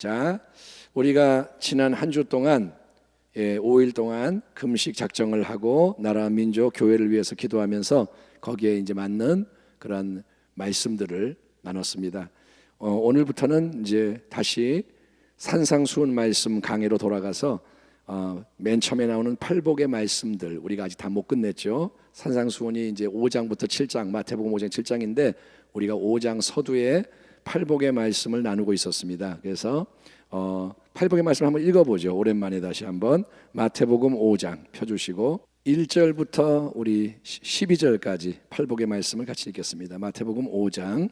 자, 우리가 지난 한 주 동안 5일 동안 금식 작정을 하고 나라 민족 교회를 위해서 기도하면서 거기에 이제 맞는 그런 말씀들을 나눴습니다. 오늘부터는 이제 다시 산상수훈 말씀 강의로 돌아가서 맨 처음에 나오는 팔복의 말씀들 우리가 아직 다 못 끝냈죠. 산상수훈이 이제 5장부터 7장, 마태복음 5장 7장인데 우리가 5장 서두에 팔복의 말씀을 나누고 있었습니다. 그래서 팔복의 말씀 한번 읽어보죠. 오랜만에 다시 한번 마태복음 5장 펴주시고 1절부터 우리 12절까지 팔복의 말씀을 같이 읽겠습니다. 마태복음 5장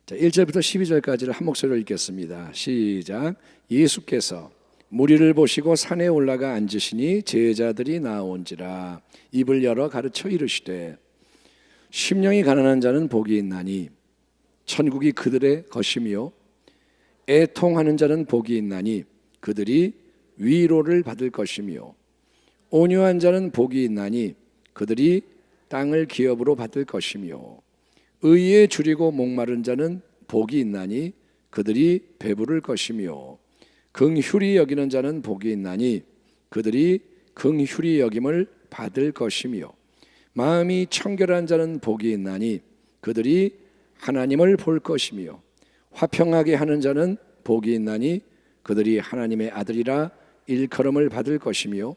자, 1절부터 12절까지를 한 목소리로 읽겠습니다. 시작. 예수께서 무리를 보시고 산에 올라가 앉으시니 제자들이 나온지라 입을 열어 가르쳐 이르시되 심령이 가난한 자는 복이 있나니 천국이 그들의 것이며 애통하는 자는 복이 있나니 그들이 위로를 받을 것이며 온유한 자는 복이 있나니 그들이 땅을 기업으로 받을 것이며 의에 줄이고 목마른 자는 복이 있나니 그들이 배부를 것이며 긍휼히 여기는 자는 복이 있나니 그들이 긍휼히 여김을 받을 것이며 마음이 청결한 자는 복이 있나니 그들이 하나님을 볼 것이며 화평하게 하는 자는 복이 있나니 그들이 하나님의 아들이라 일컬음을 받을 것이며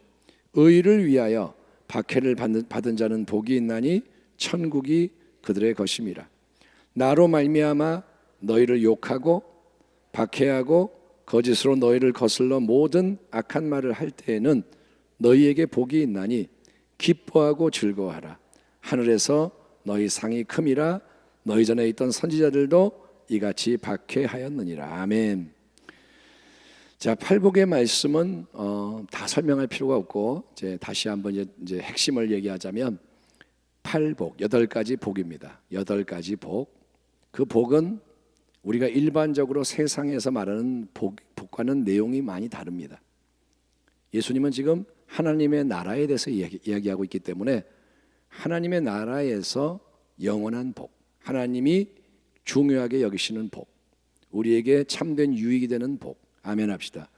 의를 위하여 박해를 받은 자는 복이 있나니 천국이 그들의 것임이라. 나로 말미암아 너희를 욕하고 박해하고 거짓으로 너희를 거슬러 모든 악한 말을 할 때에는 너희에게 복이 있나니 기뻐하고 즐거워하라. 하늘에서 너희 상이 큼이라. 너희 전에 있던 선지자들도 이같이 박해하였느니라. 아멘. 자, 팔복의 말씀은 다 설명할 필요가 없고 이제 다시 한번 이제 핵심을 얘기하자면 팔복, 8가지 복입니다. 8가지 복. 그 복은 우리가 일반적으로 세상에서 말하는 복과는 내용이 많이 다릅니다. 예수님은 지금 하나님의 나라에 대해서 이야기하고 있기 때문에 하나님의 나라에서 영원한 복, 하나님이 중요하게 여기시는 복, 우리에게 참된 유익이 되는 복. 아멘 합시다.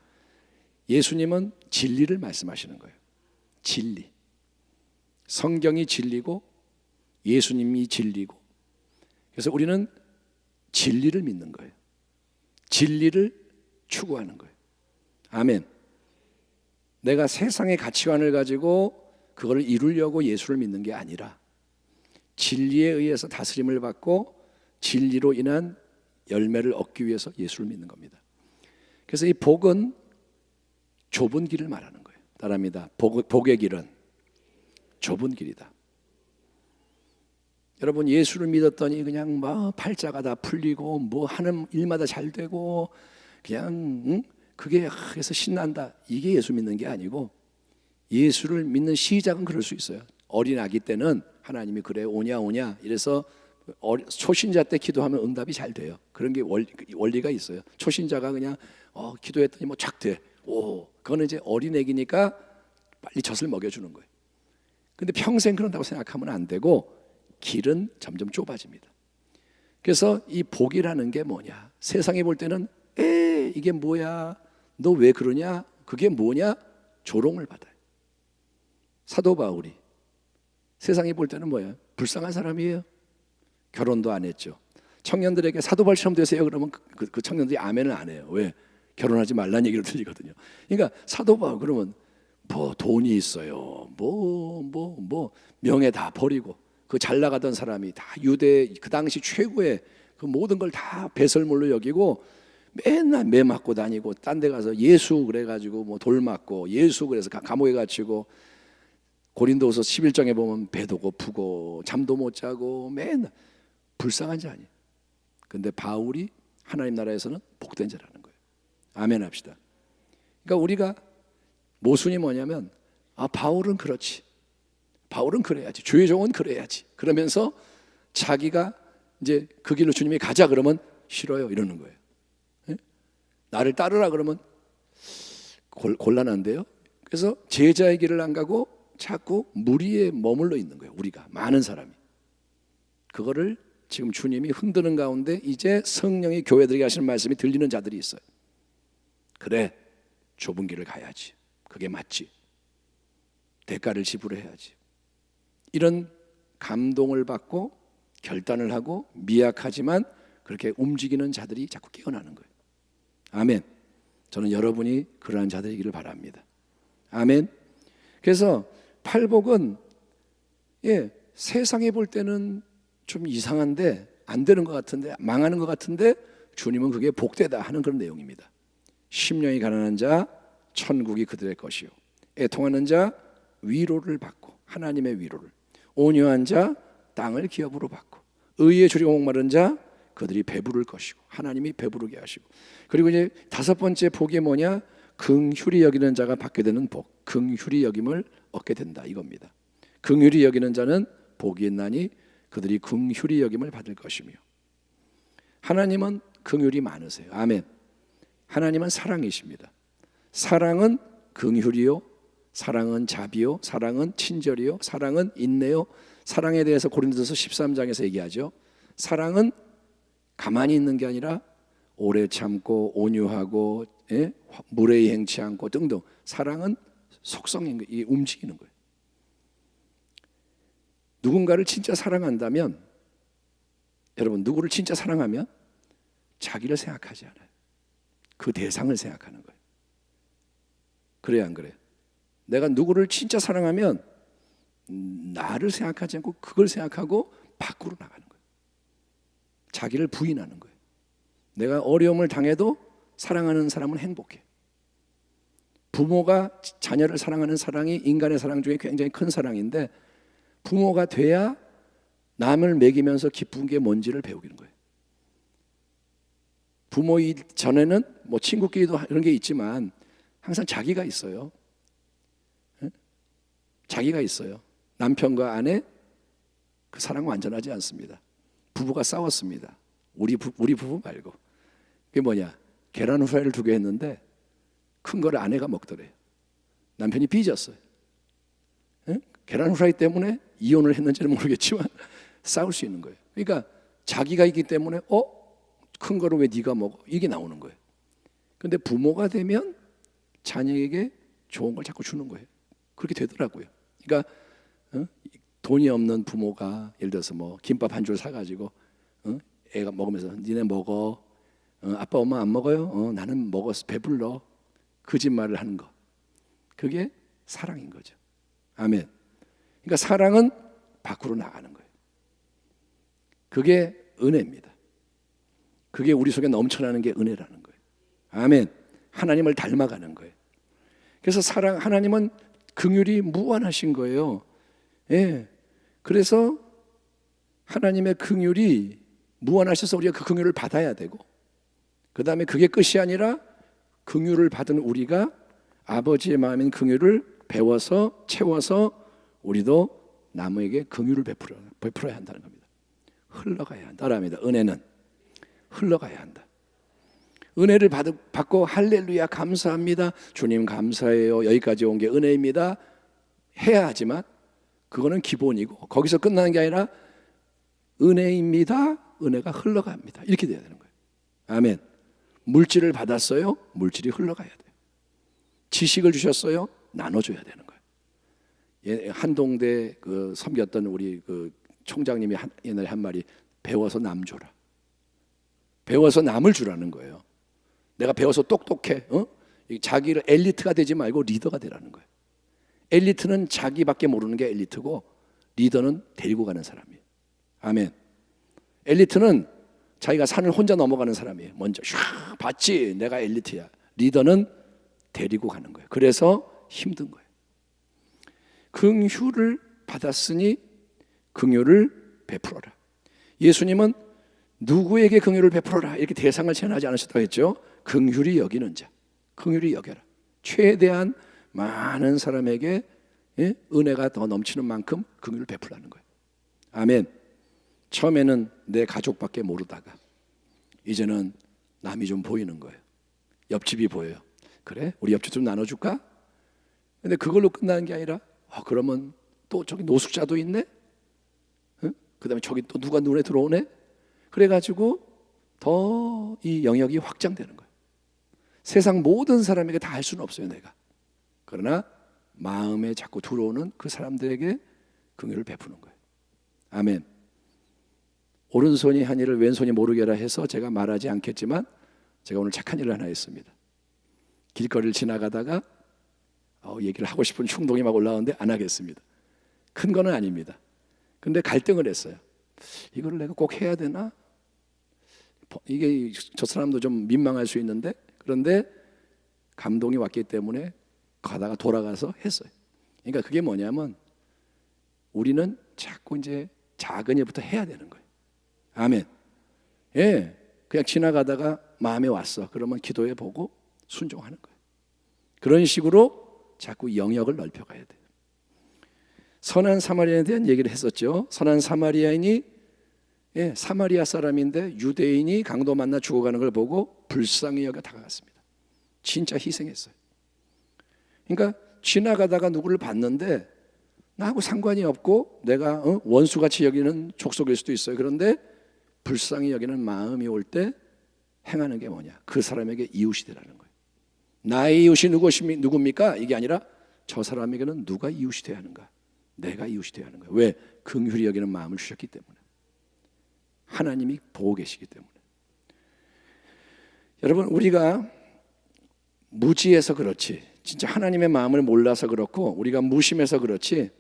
예수님은 진리를 말씀하시는 거예요. 진리. 성경이 진리고 예수님이 진리고. 그래서 우리는 진리를 믿는 거예요. 진리를 추구하는 거예요. 아멘. 내가 세상의 가치관을 가지고 그걸 이루려고 예수를 믿는 게 아니라 진리에 의해서 다스림을 받고 진리로 인한 열매를 얻기 위해서 예수를 믿는 겁니다. 그래서 이 복은 좁은 길을 말하는 거예요. 따라합니다. 복의 길은 좁은 길이다. 여러분, 예수를 믿었더니 그냥 막 팔자가 다 풀리고 뭐 하는 일마다 잘 되고 그냥 그게 해서 신난다. 이게 예수 믿는 게 아니고 예수를 믿는 시작은 그럴 수 있어요. 어린 아기 때는 하나님이 그래 오냐 이래서 초신자 때 기도하면 응답이 잘 돼요. 그런 게 원리가 있어요. 초신자가 그냥 기도했더니 뭐 착 돼. 그거는 이제 어린 애기니까 빨리 젖을 먹여주는 거예요. 근데 평생 그런다고 생각하면 안 되고 길은 점점 좁아집니다. 그래서 이 복이라는 게 뭐냐? 세상이 볼 때는 이게 뭐야? 너 왜 그러냐? 그게 뭐냐? 조롱을 받아요. 사도 바울이 세상이 볼 때는 뭐예요? 불쌍한 사람이에요. 결혼도 안 했죠. 청년들에게 사도 바울처럼 되세요. 그러면 그 청년들이 아멘을 안 해요. 왜? 결혼하지 말라는 얘기를 들리거든요. 그러니까 사도 바울 그러면 뭐 돈이 있어요. 뭐 명예 다 버리고 그 잘 나가던 사람이 다 유대 그 당시 최고의 그 모든 걸 다 배설물로 여기고 맨날 매 맞고 다니고 딴 데 가서 예수 그래가지고 뭐 돌 맞고 예수 그래서 감옥에 갇히고 고린도후서 11장에 보면 배도 고프고 잠도 못 자고 맨날 불쌍한 자 아니에요. 근데 바울이 하나님 나라에서는 복된 자라는 거예요. 아멘 합시다. 그러니까 우리가 모순이 뭐냐면 바울은 그렇지. 바울은 그래야지. 주의 종은 그래야지. 그러면서 자기가 이제 그 길로 주님이 가자 그러면 싫어요 이러는 거예요. 예? 나를 따르라 그러면 곤란한데요. 그래서 제자의 길을 안 가고 자꾸 무리에 머물러 있는 거예요. 우리가 많은 사람이. 그거를 지금 주님이 흔드는 가운데 이제 성령이 교회들에게 하시는 말씀이 들리는 자들이 있어요. 그래, 좁은 길을 가야지. 그게 맞지. 대가를 지불해야지. 이런 감동을 받고 결단을 하고 미약하지만 그렇게 움직이는 자들이 자꾸 깨어나는 거예요. 아멘. 저는 여러분이 그러한 자들이기를 바랍니다. 아멘. 그래서 팔복은 세상에 볼 때는 좀 이상한데, 안 되는 것 같은데, 망하는 것 같은데 주님은 그게 복되다 하는 그런 내용입니다. 심령이 가난한 자 천국이 그들의 것이요, 애통하는 자 위로를 받고, 하나님의 위로를, 온유한 자 땅을 기업으로 받고, 의에 주리고 목마른 자 그들이 배부를 것이고, 하나님이 배부르게 하시고. 그리고 이제 다섯 번째 복이 뭐냐? 긍휼히 여기는 자가 받게 되는 복, 긍휼히 여김을 얻게 된다 이겁니다. 긍휼히 여기는 자는 복이 있나니 그들이 긍휼히 여김을 받을 것이며. 하나님은 긍휼이 많으세요. 아멘. 하나님은 사랑이십니다. 사랑은 긍휼이요, 사랑은 자비요, 사랑은 친절이요, 사랑은 인내요. 사랑에 대해서 고린도서 13장에서 얘기하죠. 사랑은 가만히 있는 게 아니라 오래 참고 온유하고, 무례히 행치 않고 등등. 사랑은 속성인 거예요. 움직이는 거예요. 누군가를 진짜 사랑한다면, 여러분, 누구를 진짜 사랑하면 자기를 생각하지 않아요. 그 대상을 생각하는 거예요. 그래야 안 그래요? 내가 누구를 진짜 사랑하면 나를 생각하지 않고 그걸 생각하고 밖으로 나가는 거예요. 자기를 부인하는 거예요. 내가 어려움을 당해도 사랑하는 사람은 행복해. 부모가 자녀를 사랑하는 사랑이 인간의 사랑 중에 굉장히 큰 사랑인데, 부모가 돼야 남을 먹이면서 기쁜 게 뭔지를 배우는 거예요. 부모 전에는 뭐 친구끼리도 그런 게 있지만 항상 자기가 있어요. 자기가 있어요. 남편과 아내 그 사랑은 완전하지 않습니다. 부부가 싸웠습니다. 우리 부부 말고. 그게 뭐냐? 계란 후라이를 2개 했는데 큰 거를 아내가 먹더래요. 남편이 삐졌어요. 계란 후라이 때문에 이혼을 했는지는 모르겠지만 싸울 수 있는 거예요. 그러니까 자기가 있기 때문에 큰 거를 왜 네가 먹어? 이게 나오는 거예요. 그런데 부모가 되면 자녀에게 좋은 걸 자꾸 주는 거예요. 그렇게 되더라고요. 그러니까 돈이 없는 부모가 예를 들어서 뭐 김밥 한 줄 사가지고 애가 먹으면서 니네 먹어, 아빠 엄마 안 먹어요? 나는 먹었어, 배불러. 거짓말을 하는 거, 그게 사랑인 거죠. 아멘. 그러니까 사랑은 밖으로 나가는 거예요. 그게 은혜입니다. 그게 우리 속에 넘쳐나는 게 은혜라는 거예요. 아멘. 하나님을 닮아가는 거예요. 그래서 하나님은 긍휼이 무한하신 거예요. 그래서 하나님의 긍휼이 무한하셔서 우리가 그 긍휼을 받아야 되고, 그 다음에 그게 끝이 아니라 긍휼을 받은 우리가 아버지의 마음인 긍휼을 배워서 채워서 우리도 남에게 긍휼을 베풀어야 한다는 겁니다. 흘러가야 한다. 따라합니다. 은혜는 흘러가야 한다. 은혜를 받고 할렐루야 감사합니다, 주님 감사해요, 여기까지 온 게 은혜입니다 해야 하지만 그거는 기본이고, 거기서 끝나는 게 아니라 은혜입니다, 은혜가 흘러갑니다, 이렇게 돼야 되는 거예요. 아멘. 물질을 받았어요, 물질이 흘러가야 돼요. 지식을 주셨어요, 나눠줘야 되는 거예요. 한동대 섬겼던 우리 총장님이 옛날에 한 말이, 배워서 남 줘라. 배워서 남을 주라는 거예요. 내가 배워서 똑똑해, 자기를 엘리트가 되지 말고 리더가 되라는 거예요. 엘리트는 자기밖에 모르는 게 엘리트고, 리더는 데리고 가는 사람이에요. 아멘. 엘리트는 자기가 산을 혼자 넘어가는 사람이에요. 먼저 샥 봤지, 내가 엘리트야. 리더는 데리고 가는 거예요. 그래서 힘든 거예요. 긍휼을 받았으니 긍휼을 베풀어라. 예수님은 누구에게 긍휼을 베풀어라 이렇게 대상을 제한하지 않으셨다고 했죠. 긍휼히 여기는 자, 긍휼히 여겨라. 최대한 많은 사람에게 은혜가 더 넘치는 만큼 긍휼을 베풀라는 거예요. 아멘. 처음에는 내 가족밖에 모르다가 이제는 남이 좀 보이는 거예요. 옆집이 보여요. 그래? 우리 옆집 좀 나눠줄까? 근데 그걸로 끝나는 게 아니라 그러면 또 저기 노숙자도 있네? 그 다음에 저기 또 누가 눈에 들어오네? 그래가지고 더 이 영역이 확장되는 거예요. 세상 모든 사람에게 다 할 수는 없어요, 내가. 그러나 마음에 자꾸 들어오는 그 사람들에게 긍휼을 베푸는 거예요. 아멘. 오른손이 한 일을 왼손이 모르게 하라 해서 제가 말하지 않겠지만 제가 오늘 착한 일을 하나 했습니다. 길거리를 지나가다가 얘기를 하고 싶은 충동이 막 올라오는데 안 하겠습니다. 큰 거는 아닙니다. 근데 갈등을 했어요. 이거를 내가 꼭 해야 되나? 이게 저 사람도 좀 민망할 수 있는데, 그런데 감동이 왔기 때문에 가다가 돌아가서 했어요. 그러니까 그게 뭐냐면 우리는 자꾸 이제 작은 일부터 해야 되는 거예요. 아멘. 예, 그냥 지나가다가 마음에 왔어. 그러면 기도해 보고 순종하는 거예요. 그런 식으로 자꾸 영역을 넓혀가야 돼요. 선한 사마리아인에 대한 얘기를 했었죠. 선한 사마리아인이 사마리아 사람인데 유대인이 강도 만나 죽어가는 걸 보고 불쌍히 여겨 다가갔습니다. 진짜 희생했어요. 그러니까 지나가다가 누구를 봤는데 나하고 상관이 없고 내가 원수같이 여기는 족속일 수도 있어요. 그런데 불쌍히 여기는 마음이 올 때 행하는 게 뭐냐? 그 사람에게 이웃이 되라는 거예요. 나의 이웃이 누굽니까? 이게 아니라 저 사람에게는 누가 이웃이 되어야 하는가? 내가 이웃이 되어야 하는 거예요. 왜? 긍휼히 여기는 마음을 주셨기 때문에. 하나님이 보고 계시기 때문에. 여러분, 우리가 무지해서 그렇지, 진짜 하나님의 마음을 몰라서 그렇고 우리가 무심해서 그렇지,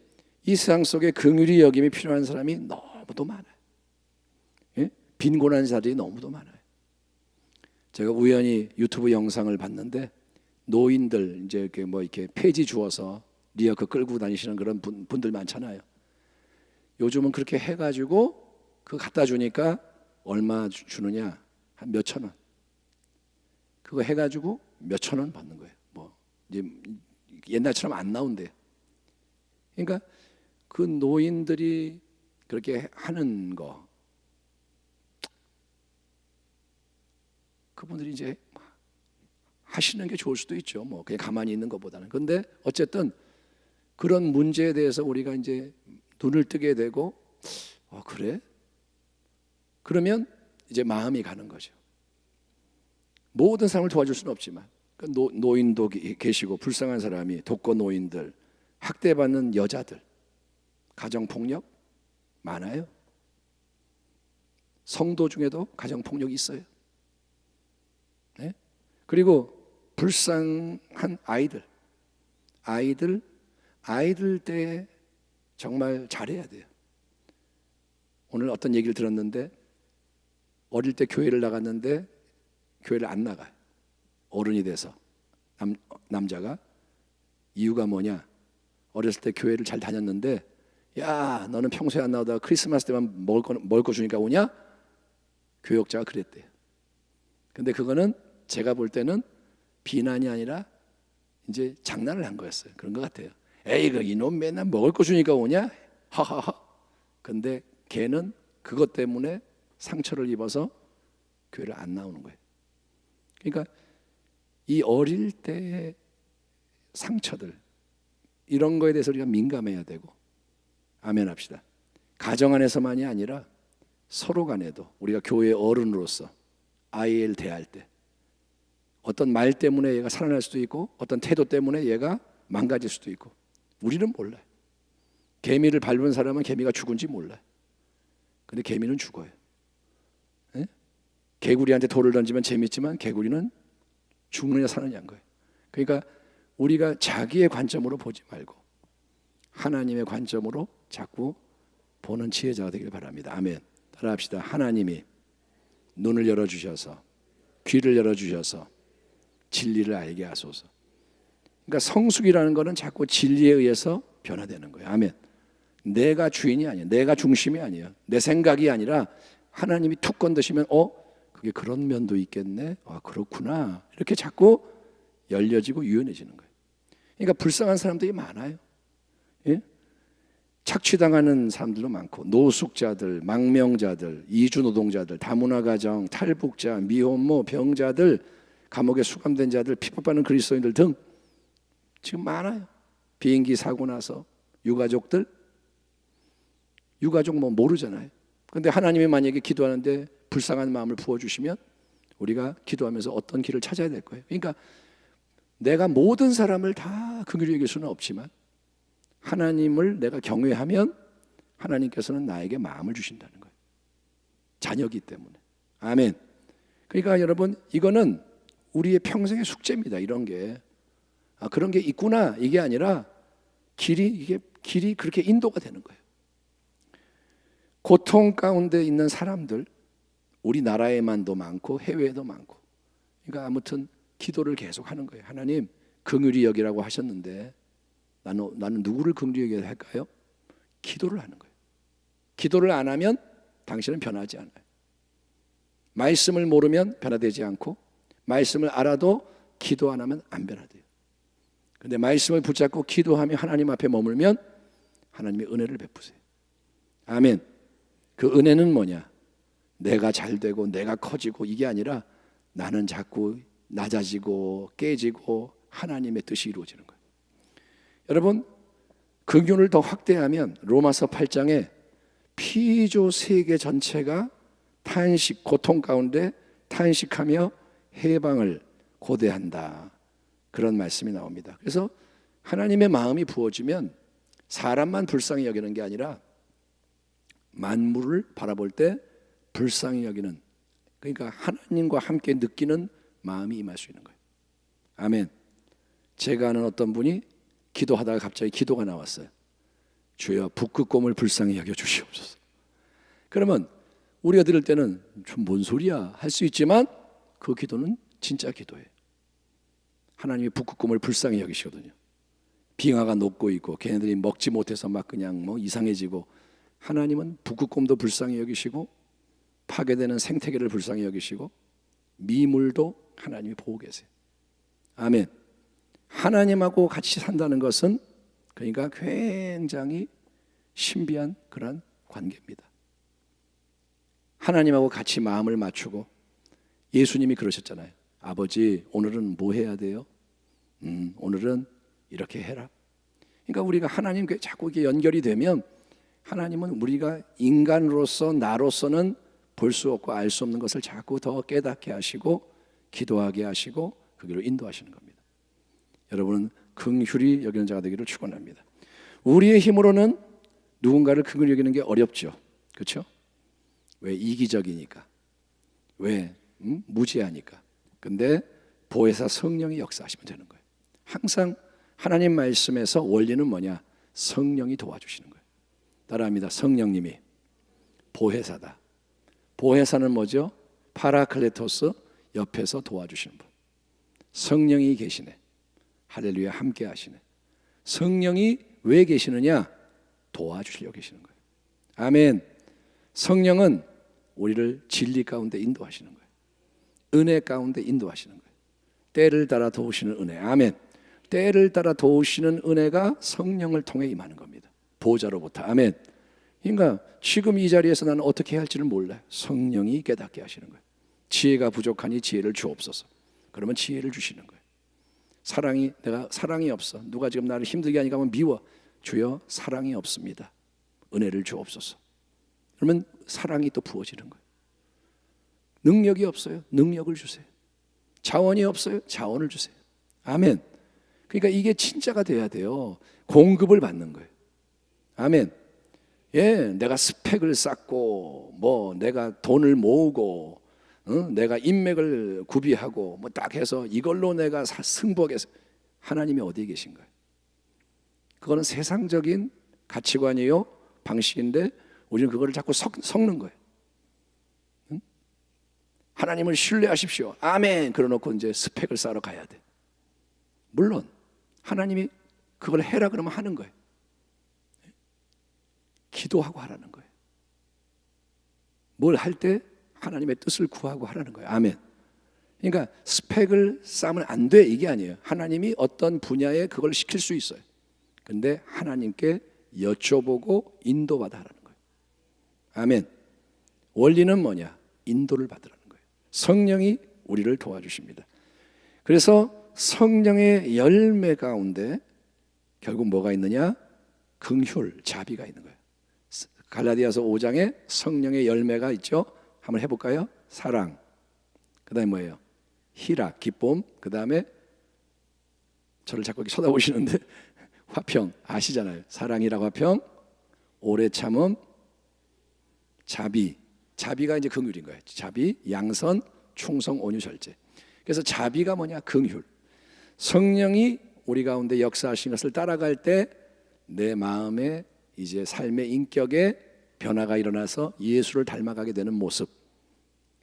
이 세상 속에 긍휼히 여김이 필요한 사람이 너무도 많아요. 예? 빈곤한 자들이 너무도 많아요. 제가 우연히 유튜브 영상을 봤는데 노인들 이제 이렇게 폐지 주워서 리어카 끌고 다니시는 그런 분들 많잖아요. 요즘은 그렇게 해가지고 그거 갖다 주니까 얼마 주느냐? 한 몇천 원. 그거 해가지고 몇천 원 받는 거예요. 뭐 이제 옛날처럼 안 나온대요. 그러니까 그 노인들이 그렇게 하는 거, 그분들이 이제 하시는 게 좋을 수도 있죠. 뭐 그냥 가만히 있는 것보다는. 그런데 어쨌든 그런 문제에 대해서 우리가 이제 눈을 뜨게 되고, 그래? 그러면 이제 마음이 가는 거죠. 모든 사람을 도와줄 수는 없지만 노인도 계시고 불쌍한 사람이, 독거 노인들, 학대받는 여자들, 가정폭력 많아요. 성도 중에도 가정폭력이 있어요. 네? 그리고 불쌍한 아이들 때 정말 잘해야 돼요. 오늘 어떤 얘기를 들었는데 어릴 때 교회를 나갔는데 교회를 안 나가요. 어른이 돼서 남자가. 이유가 뭐냐? 어렸을 때 교회를 잘 다녔는데, 야, 너는 평소에 안 나오다가 크리스마스 때만 먹을 거 주니까 오냐? 교역자가 그랬대요. 근데 그거는 제가 볼 때는 비난이 아니라 이제 장난을 한 거였어요. 그런 것 같아요. 에이, 그 이놈 맨날 먹을 거 주니까 오냐? 하하하. 근데 걔는 그것 때문에 상처를 입어서 교회를 안 나오는 거예요. 그러니까 이 어릴 때의 상처들, 이런 거에 대해서 우리가 민감해야 되고, 아멘 합시다. 가정 안에서만이 아니라 서로 간에도 우리가 교회 어른으로서 아이를 대할 때 어떤 말 때문에 얘가 살아날 수도 있고 어떤 태도 때문에 얘가 망가질 수도 있고, 우리는 몰라요. 개미를 밟은 사람은 개미가 죽은지 몰라요. 근데 개미는 죽어요. 네? 개구리한테 돌을 던지면 재밌지만 개구리는 죽느냐 사느냐인 거예요. 그러니까 우리가 자기의 관점으로 보지 말고 하나님의 관점으로 자꾸 보는 지혜자가 되길 바랍니다. 아멘. 따라합시다. 하나님이 눈을 열어주셔서, 귀를 열어주셔서 진리를 알게 하소서. 그러니까 성숙이라는 것은 자꾸 진리에 의해서 변화되는 거예요. 아멘. 내가 주인이 아니에요. 내가 중심이 아니에요. 내 생각이 아니라 하나님이 툭 건드시면 그게 그런 면도 있겠네. 그렇구나. 이렇게 자꾸 열려지고 유연해지는 거예요. 그러니까 불쌍한 사람들이 많아요. 예? 착취당하는 사람들도 많고, 노숙자들, 망명자들, 이주노동자들, 다문화가정, 탈북자, 미혼모, 병자들, 감옥에 수감된 자들, 핍박받는 그리스도인들 등 지금 많아요. 비행기 사고 나서 유가족 뭐 모르잖아요. 그런데 하나님이 만약에 기도하는데 불쌍한 마음을 부어주시면 우리가 기도하면서 어떤 길을 찾아야 될 거예요. 그러니까 내가 모든 사람을 다 긍휼히 여길 수는 없지만 하나님을 내가 경외하면 하나님께서는 나에게 마음을 주신다는 거예요. 자녀이기 때문에. 아멘. 그러니까 여러분, 이거는 우리의 평생의 숙제입니다. 이런 게 그런 게 있구나, 이게 아니라 길이 그렇게 인도가 되는 거예요. 고통 가운데 있는 사람들, 우리나라에만도 많고 해외에도 많고. 그러니까 아무튼 기도를 계속 하는 거예요. 하나님, 긍휼히 여기라고 하셨는데 나는 누구를 긍휼히 여겨야 할까요? 기도를 하는 거예요. 기도를 안 하면 당신은 변하지 않아요. 말씀을 모르면 변화되지 않고, 말씀을 알아도 기도 안 하면 안 변화돼요. 그런데 말씀을 붙잡고 기도하며 하나님 앞에 머물면 하나님의 은혜를 베푸세요. 아멘. 그 은혜는 뭐냐? 내가 잘 되고 내가 커지고 이게 아니라 나는 자꾸 낮아지고 깨지고 하나님의 뜻이 이루어지는 거예요. 여러분, 긍휼을 더 확대하면 로마서 8장에 피조 세계 전체가 탄식, 고통 가운데 탄식하며 해방을 고대한다, 그런 말씀이 나옵니다. 그래서 하나님의 마음이 부어지면 사람만 불쌍히 여기는 게 아니라 만물을 바라볼 때 불쌍히 여기는, 그러니까 하나님과 함께 느끼는 마음이 임할 수 있는 거예요. 아멘. 제가 아는 어떤 분이 기도하다가 갑자기 기도가 나왔어요. 주여 북극곰을 불쌍히 여겨 주시옵소서. 그러면 우리가 들을 때는 좀 뭔 소리야 할 수 있지만 그 기도는 진짜 기도예요. 하나님이 북극곰을 불쌍히 여기시거든요. 빙하가 녹고 있고 걔네들이 먹지 못해서 막 그냥 이상해지고, 하나님은 북극곰도 불쌍히 여기시고 파괴되는 생태계를 불쌍히 여기시고 미물도 하나님이 보고 계세요. 아멘. 하나님하고 같이 산다는 것은 그러니까 굉장히 신비한 그런 관계입니다. 하나님하고 같이 마음을 맞추고, 예수님이 그러셨잖아요. 아버지, 오늘은 뭐 해야 돼요? 오늘은 이렇게 해라. 그러니까 우리가 하나님께 자꾸 이게 연결이 되면 하나님은 우리가 인간으로서 나로서는 볼 수 없고 알 수 없는 것을 자꾸 더 깨닫게 하시고 기도하게 하시고 그 길로 인도하시는 겁니다. 여러분은 긍휼히 여기는 자가 되기를 축원합니다. 우리의 힘으로는 누군가를 긍휼히 여기는 게 어렵죠. 그렇죠? 왜? 이기적이니까. 왜? 무지하니까. 근데 보혜사 성령이 역사하시면 되는 거예요. 항상 하나님 말씀에서 원리는 뭐냐? 성령이 도와주시는 거예요. 따라합니다. 성령님이 보혜사다. 보혜사는 뭐죠? 파라클레토스, 옆에서 도와주시는 분. 성령이 계시네. 할렐루야, 함께 하시네. 성령이 왜 계시느냐? 도와주시려고 계시는 거예요. 아멘. 성령은 우리를 진리 가운데 인도하시는 거예요. 은혜 가운데 인도하시는 거예요. 때를 따라 도우시는 은혜. 아멘. 때를 따라 도우시는 은혜가 성령을 통해 임하는 겁니다. 보좌로부터. 아멘. 그러니까 지금 이 자리에서 나는 어떻게 해야 할지를 몰라요. 성령이 깨닫게 하시는 거예요. 지혜가 부족하니 지혜를 주옵소서. 그러면 지혜를 주시는 거예요. 내가 사랑이 없어. 누가 지금 나를 힘들게 하니까 하면 미워. 주여, 사랑이 없습니다. 은혜를 주옵소서. 그러면 사랑이 또 부어지는 거예요. 능력이 없어요. 능력을 주세요. 자원이 없어요. 자원을 주세요. 아멘. 그러니까 이게 진짜가 돼야 돼요. 공급을 받는 거예요. 아멘. 예, 내가 스펙을 쌓고 내가 돈을 모으고 내가 인맥을 구비하고 딱 해서 이걸로 내가 승복해서, 하나님이 어디에 계신 거예요? 그거는 세상적인 가치관이요, 방식인데 우리는 그거를 자꾸 섞는 거예요. 하나님을 신뢰하십시오. 아멘. 그러놓고 이제 스펙을 쌓으러 가야 돼. 물론 하나님이 그걸 해라 그러면 하는 거예요. 기도하고 하라는 거예요. 뭘 할 때 하나님의 뜻을 구하고 하라는 거예요. 아멘. 그러니까 스펙을 쌓으면 안 돼, 이게 아니에요. 하나님이 어떤 분야에 그걸 시킬 수 있어요. 근데 하나님께 여쭤보고 인도받아 하라는 거예요. 아멘. 원리는 뭐냐? 인도를 받으라는 거예요. 성령이 우리를 도와주십니다. 그래서 성령의 열매 가운데 결국 뭐가 있느냐? 긍휼, 자비가 있는 거예요. 갈라디아서 5장에 성령의 열매가 있죠. 한번 해볼까요? 사랑, 그다음에 뭐예요? 희락, 기쁨. 그다음에 저를 자꾸 이렇게 쳐다보시는데 화평 아시잖아요. 사랑이라고 화평, 오래 참음, 자비. 자비가 이제 긍휼인 거예요. 자비, 양선, 충성, 온유, 절제. 그래서 자비가 뭐냐? 긍휼. 성령이 우리 가운데 역사하신 것을 따라갈 때 내 마음에 이제 삶의 인격에 변화가 일어나서 예수를 닮아가게 되는 모습.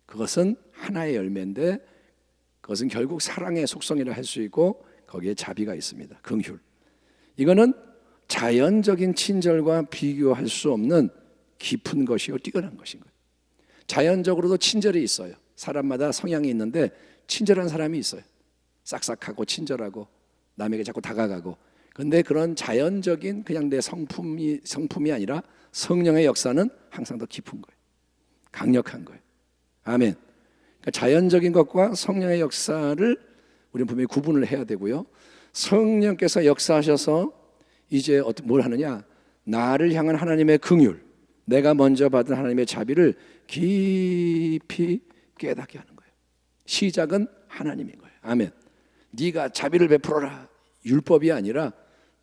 그것은 하나의 열매인데 그것은 결국 사랑의 속성이라 할 수 있고 거기에 자비가 있습니다. 긍휼. 이거는 자연적인 친절과 비교할 수 없는 깊은 것이요 뛰어난 것인 거예요. 자연적으로도 친절이 있어요. 사람마다 성향이 있는데 친절한 사람이 있어요. 싹싹하고 친절하고 남에게 자꾸 다가가고. 근데 그런 자연적인 그냥 내 성품이 아니라 성령의 역사는 항상 더 깊은 거예요. 강력한 거예요. 아멘. 그러니까 자연적인 것과 성령의 역사를 우리는 분명히 구분을 해야 되고요. 성령께서 역사하셔서 이제 뭘 하느냐? 나를 향한 하나님의 긍휼, 내가 먼저 받은 하나님의 자비를 깊이 깨닫게 하는 거예요. 시작은 하나님인 거예요. 아멘. 네가 자비를 베풀어라. 율법이 아니라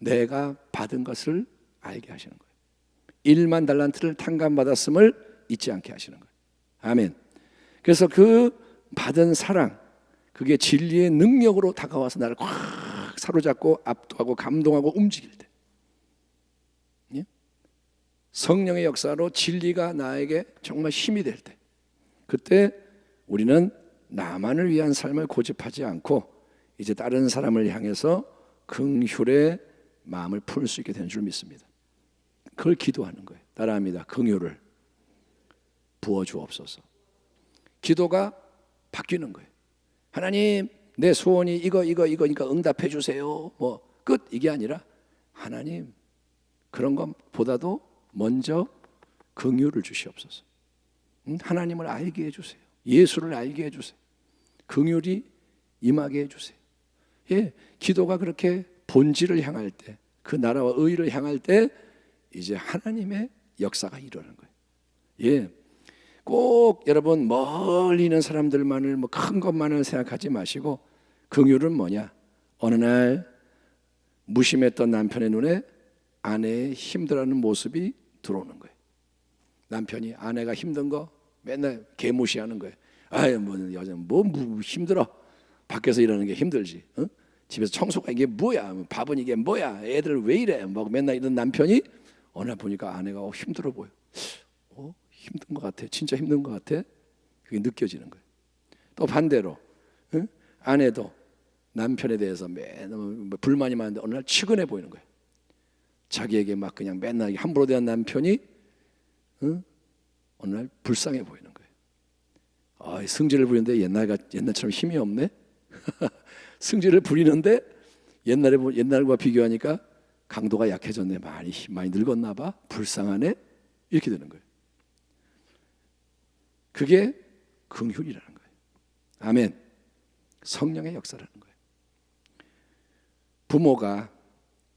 내가 받은 것을 알게 하시는 거예요. 1만 달란트를 탕감받았음을 잊지 않게 하시는 거예요. 아멘. 그래서 그 받은 사랑, 그게 진리의 능력으로 다가와서 나를 꽉 사로잡고 압도하고 감동하고 움직일 때, 성령의 역사로 진리가 나에게 정말 힘이 될 때, 그때 우리는 나만을 위한 삶을 고집하지 않고 이제 다른 사람을 향해서 긍휼의 마음을 풀 수 있게 되는 줄 믿습니다. 그걸 기도하는 거예요. 따라합니다. 긍휼을 부어주옵소서. 기도가 바뀌는 거예요. 하나님, 내 소원이 이거니까 응답해 주세요. 뭐 끝 이게 아니라 하나님, 그런 것보다도 먼저 긍휼을 주시옵소서. 하나님을 알게 해주세요. 예수를 알게 해주세요. 긍휼이 임하게 해주세요. 예, 기도가 그렇게 본질을 향할 때, 그 나라와 의를 향할 때 이제 하나님의 역사가 일어나는 거예요. 예, 꼭 여러분 멀리 있는 사람들만을 뭐 큰 것만을 생각하지 마시고, 긍휼은 뭐냐? 어느 날 무심했던 남편의 눈에 아내의 힘들어하는 모습이 들어오는 거예요. 남편이 아내가 힘든 거 맨날 개무시하는 거예요. 아유, 뭐 여자 뭐 힘들어. 밖에서 일하는 게 힘들지. 어? 집에서 청소가 이게 뭐야? 밥은 이게 뭐야? 애들 왜 이래? 뭐 맨날 이런 남편이 어느 날 보니까 아내가 힘들어 보여. 힘든 것 같아. 진짜 힘든 것 같아. 그게 느껴지는 거예요. 또 반대로 아내도 남편에 대해서 맨날 불만이 많은데 어느 날 측은해 보이는 거예요. 자기에게 막 그냥 맨날 함부로 대한 남편이 어느 날 불쌍해 보이는 거예요. 승질을 부리는데 옛날처럼 힘이 없네. 승질을 부리는데 옛날과 비교하니까 강도가 약해졌네. 많이 늙었나 봐. 불쌍하네. 이렇게 되는 거예요. 그게 긍휼이라는 거예요. 아멘. 성령의 역사라는 거예요. 부모가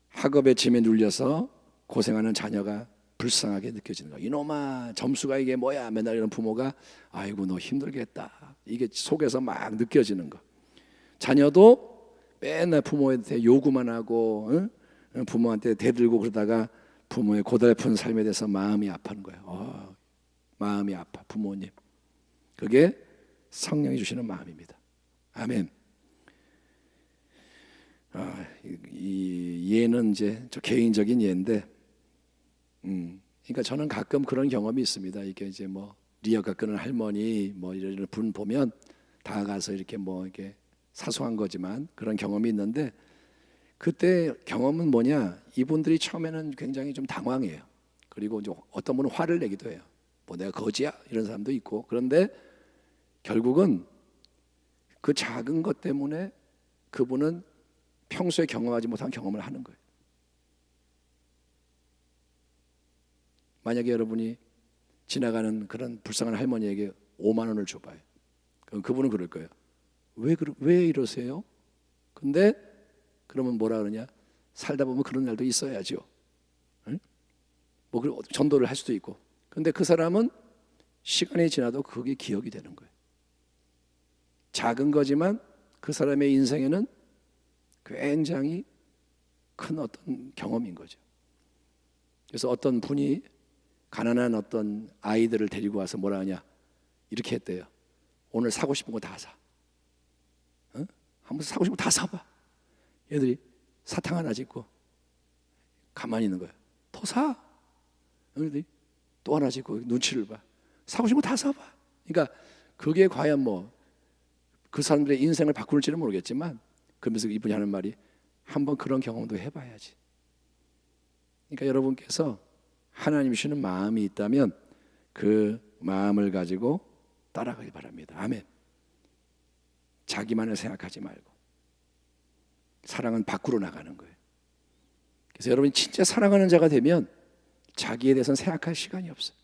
학업의 짐에 눌려서 고생하는 자녀가 불쌍하게 느껴지는 거예요. 이놈아, 점수가 이게 뭐야? 맨날 이런 부모가 아이고 너 힘들겠다. 이게 속에서 막 느껴지는 거. 자녀도 맨날 부모한테 요구만 하고 부모한테 대들고 그러다가 부모의 고달픈 삶에 대해서 마음이 아파하는 거예요. 마음이 아파. 부모님. 그게 성령이 주시는 마음입니다. 아멘. 이 예는 이제 저 개인적인 예인데, 그러니까 저는 가끔 그런 경험이 있습니다. 이게 이제 뭐 리어카 끄는 할머니 뭐 이런 분 보면 다가가서 이렇게 뭐 이렇게 사소한 거지만 그런 경험이 있는데, 그때 경험은 뭐냐? 이분들이 처음에는 굉장히 좀 당황해요. 그리고 이제 어떤 분은 화를 내기도 해요. 뭐 내가 거지야? 이런 사람도 있고. 그런데 결국은 그 작은 것 때문에 그분은 평소에 경험하지 못한 경험을 하는 거예요. 만약에 여러분이 지나가는 그런 불쌍한 할머니에게 5만 원을 줘봐요. 그럼 그분은 그럴 거예요. 왜 이러세요? 근데 그러면 뭐라 그러냐? 살다 보면 그런 날도 있어야죠. 응? 뭐 전도를 할 수도 있고. 근데 그 사람은 시간이 지나도 그게 기억이 되는 거예요. 작은 거지만 그 사람의 인생에는 굉장히 큰 어떤 경험인 거죠. 그래서 어떤 분이 가난한 어떤 아이들을 데리고 와서 뭐라 하냐, 이렇게 했대요. 오늘 사고 싶은 거 다 사. 한번 사고 싶은 거 다 사봐. 얘들이 사탕 하나 짓고 가만히 있는 거예요. 더 사. 얘들이 또 하나 짓고 눈치를 봐. 사고 싶은 거 다 사봐. 그러니까 그게 과연 뭐 그 사람들의 인생을 바꿀지는 모르겠지만, 그러면서 이분이 하는 말이, 한번 그런 경험도 해봐야지. 그러니까 여러분께서 하나님 주시는 마음이 있다면 그 마음을 가지고 따라가길 바랍니다. 아멘. 자기만을 생각하지 말고. 사랑은 밖으로 나가는 거예요. 그래서 여러분이 진짜 사랑하는 자가 되면 자기에 대해서는 생각할 시간이 없어요.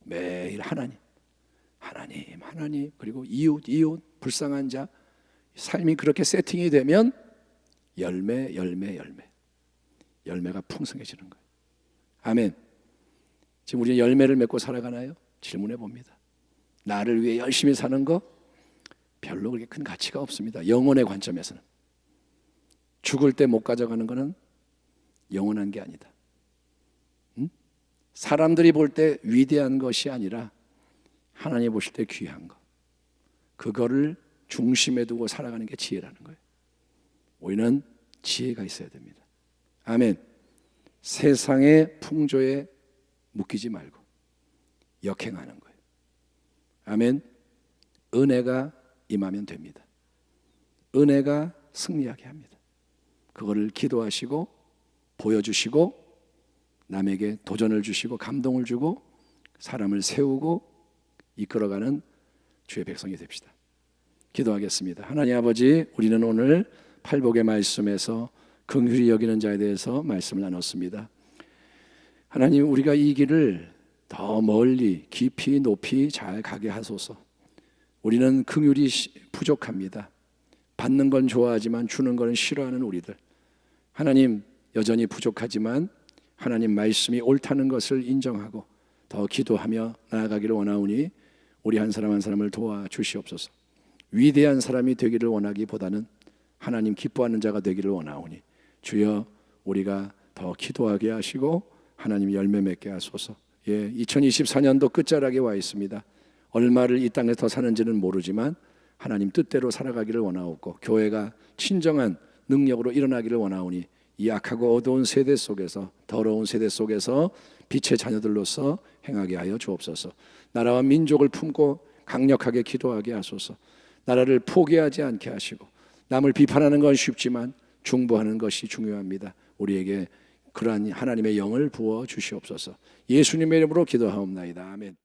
매일 하나님, 하나님, 하나님, 그리고 이웃, 불쌍한 자, 삶이 그렇게 세팅이 되면 열매가 풍성해지는 거예요. 아멘. 지금 우리는 열매를 맺고 살아가나요? 질문해 봅니다. 나를 위해 열심히 사는 거 별로 그렇게 큰 가치가 없습니다. 영혼의 관점에서는. 죽을 때 못 가져가는 거는 영원한 게 아니다. 사람들이 볼 때 위대한 것이 아니라 하나님 보실 때 귀한 거, 그거를 중심에 두고 살아가는 게 지혜라는 거예요. 우리는 지혜가 있어야 됩니다. 아멘. 세상의 풍조에 묶이지 말고 역행하는 거예요. 아멘. 은혜가 임하면 됩니다. 은혜가 승리하게 합니다. 그거를 기도하시고 보여주시고 남에게 도전을 주시고 감동을 주고 사람을 세우고 이끌어가는 주의 백성이 됩시다. 기도하겠습니다. 하나님 아버지, 우리는 오늘 팔복의 말씀에서 긍휼히 여기는 자에 대해서 말씀을 나눴습니다. 하나님, 우리가 이 길을 더 멀리 깊이 높이 잘 가게 하소서. 우리는 긍휼이 부족합니다. 받는 건 좋아하지만 주는 건 싫어하는 우리들, 하나님 여전히 부족하지만 하나님 말씀이 옳다는 것을 인정하고 더 기도하며 나아가기를 원하오니 우리 한 사람 한 사람을 도와주시옵소서. 위대한 사람이 되기를 원하기보다는 하나님 기뻐하는 자가 되기를 원하오니 주여, 우리가 더 기도하게 하시고 하나님 열매 맺게 하소서. 2024년도 끝자락에 와 있습니다. 얼마를 이 땅에 더 사는지는 모르지만 하나님 뜻대로 살아가기를 원하옵고 교회가 친정한 능력으로 일어나기를 원하오니 이 악하고 어두운 세대 속에서, 더러운 세대 속에서 빛의 자녀들로서 행하게 하여 주옵소서. 나라와 민족을 품고 강력하게 기도하게 하소서. 나라를 포기하지 않게 하시고, 남을 비판하는 건 쉽지만 중보하는 것이 중요합니다. 우리에게 그러한 하나님의 영을 부어 주시옵소서. 예수님의 이름으로 기도하옵나이다. 아멘.